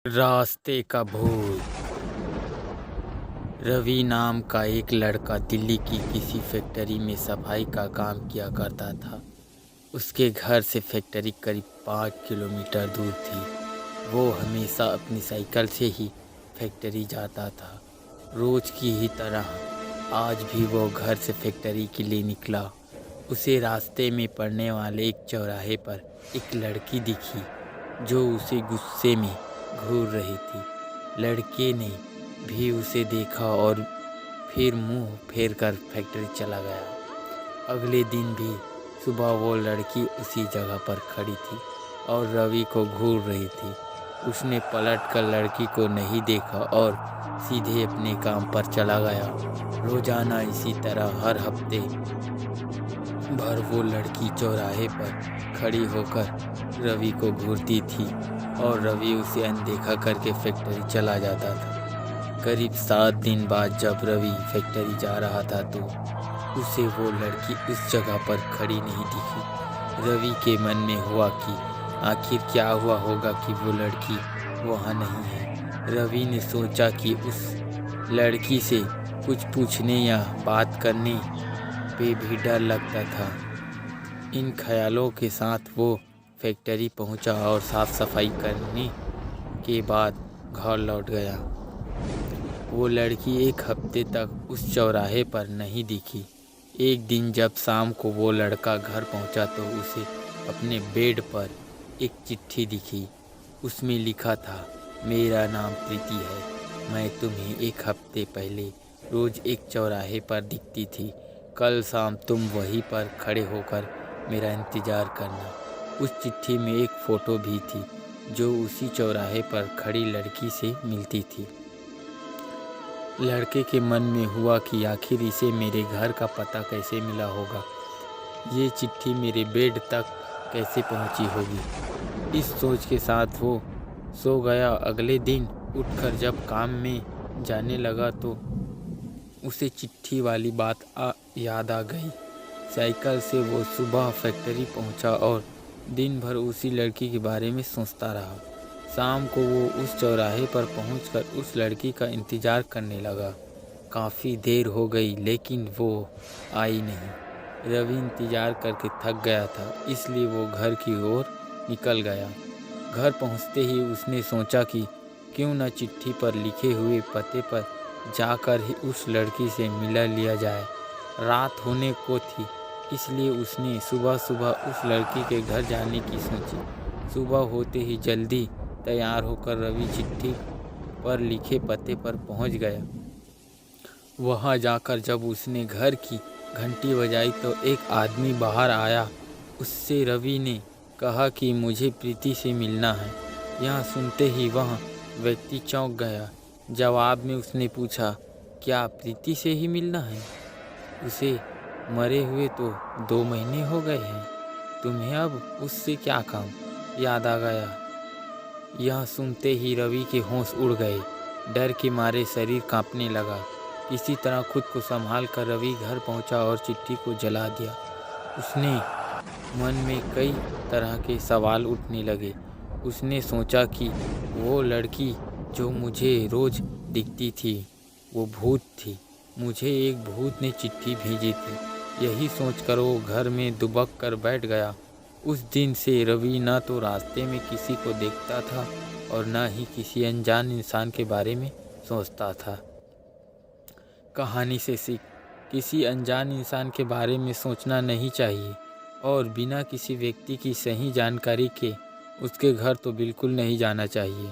रास्ते का भूत। रवि नाम का एक लड़का दिल्ली की किसी फैक्ट्री में सफाई का काम किया करता था। उसके घर से फैक्ट्री करीब 5 किलोमीटर दूर थी। वो हमेशा अपनी साइकिल से ही फैक्ट्री जाता था। रोज़ की ही तरह आज भी वो घर से फैक्ट्री के लिए निकला। उसे रास्ते में पड़ने वाले एक चौराहे पर एक लड़की दिखी जो उसे गुस्से में घूर रही थी। लड़के ने भी उसे देखा और फिर मुंह फेर कर फैक्ट्री चला गया। अगले दिन भी सुबह वो लड़की उसी जगह पर खड़ी थी और रवि को घूर रही थी। उसने पलट कर लड़की को नहीं देखा और सीधे अपने काम पर चला गया। रोज़ाना इसी तरह हर हफ्ते भर वो लड़की चौराहे पर खड़ी होकर रवि को घूरती थी और रवि उसे अनदेखा करके फैक्ट्री चला जाता था। करीब 7 दिन बाद जब रवि फैक्ट्री जा रहा था तो उसे वो लड़की उस जगह पर खड़ी नहीं दिखी। रवि के मन में हुआ कि आखिर क्या हुआ होगा कि वो लड़की वहाँ नहीं है। रवि ने सोचा कि उस लड़की से कुछ पूछने या बात करने पे भी डर लगता था। इन ख्यालों के साथ वो फैक्ट्री पहुंचा और साफ सफाई करने के बाद घर लौट गया। वो लड़की एक हफ्ते तक उस चौराहे पर नहीं दिखी। एक दिन जब शाम को वो लड़का घर पहुंचा तो उसे अपने बेड पर एक चिट्ठी दिखी। उसमें लिखा था, मेरा नाम प्रीति है। मैं तुम्हें एक हफ्ते पहले रोज़ एक चौराहे पर दिखती थी। कल शाम तुम वहीं पर खड़े होकर मेरा इंतज़ार करना। उस चिट्ठी में एक फ़ोटो भी थी जो उसी चौराहे पर खड़ी लड़की से मिलती थी। लड़के के मन में हुआ कि आखिर इसे मेरे घर का पता कैसे मिला होगा। ये चिट्ठी मेरे बेड तक कैसे पहुंची होगी। इस सोच के साथ वो सो गया। अगले दिन उठकर जब काम में जाने लगा तो उसे चिट्ठी वाली बात याद आ गई। साइकिल से वो सुबह फैक्ट्री पहुंचा और दिन भर उसी लड़की के बारे में सोचता रहा। शाम को वो उस चौराहे पर पहुंचकर उस लड़की का इंतज़ार करने लगा। काफ़ी देर हो गई लेकिन वो आई नहीं। रवि इंतज़ार करके थक गया था, इसलिए वो घर की ओर निकल गया। घर पहुंचते ही उसने सोचा कि क्यों न चिट्ठी पर लिखे हुए पते पर जाकर ही उस लड़की से मिला लिया जाए। रात होने को थी, इसलिए उसने सुबह सुबह उस लड़की के घर जाने की सोची। सुबह होते ही जल्दी तैयार होकर रवि चिट्ठी पर लिखे पते पर पहुंच गया। वहां जाकर जब उसने घर की घंटी बजाई तो एक आदमी बाहर आया। उससे रवि ने कहा कि मुझे प्रीति से मिलना है। यह सुनते ही वह व्यक्ति चौंक गया। जवाब में उसने पूछा, क्या प्रीति से ही मिलना है? उसे मरे हुए तो 2 महीने हो गए हैं। तुम्हें अब उससे क्या काम? याद आ गया। यह सुनते ही रवि के होश उड़ गए। डर के मारे शरीर कांपने लगा। किसी तरह खुद को संभाल कर रवि घर पहुंचा और चिट्ठी को जला दिया। उसने मन में कई तरह के सवाल उठने लगे। उसने सोचा कि वो लड़की जो मुझे रोज़ दिखती थी वो भूत थी। मुझे एक भूत ने चिट्ठी भेजी थी। यही सोचकर वो घर में दुबक कर बैठ गया। उस दिन से रवि न तो रास्ते में किसी को देखता था और न ही किसी अनजान इंसान के बारे में सोचता था। कहानी से सीख, किसी अनजान इंसान के बारे में सोचना नहीं चाहिए और बिना किसी व्यक्ति की सही जानकारी के उसके घर तो बिल्कुल नहीं जाना चाहिए।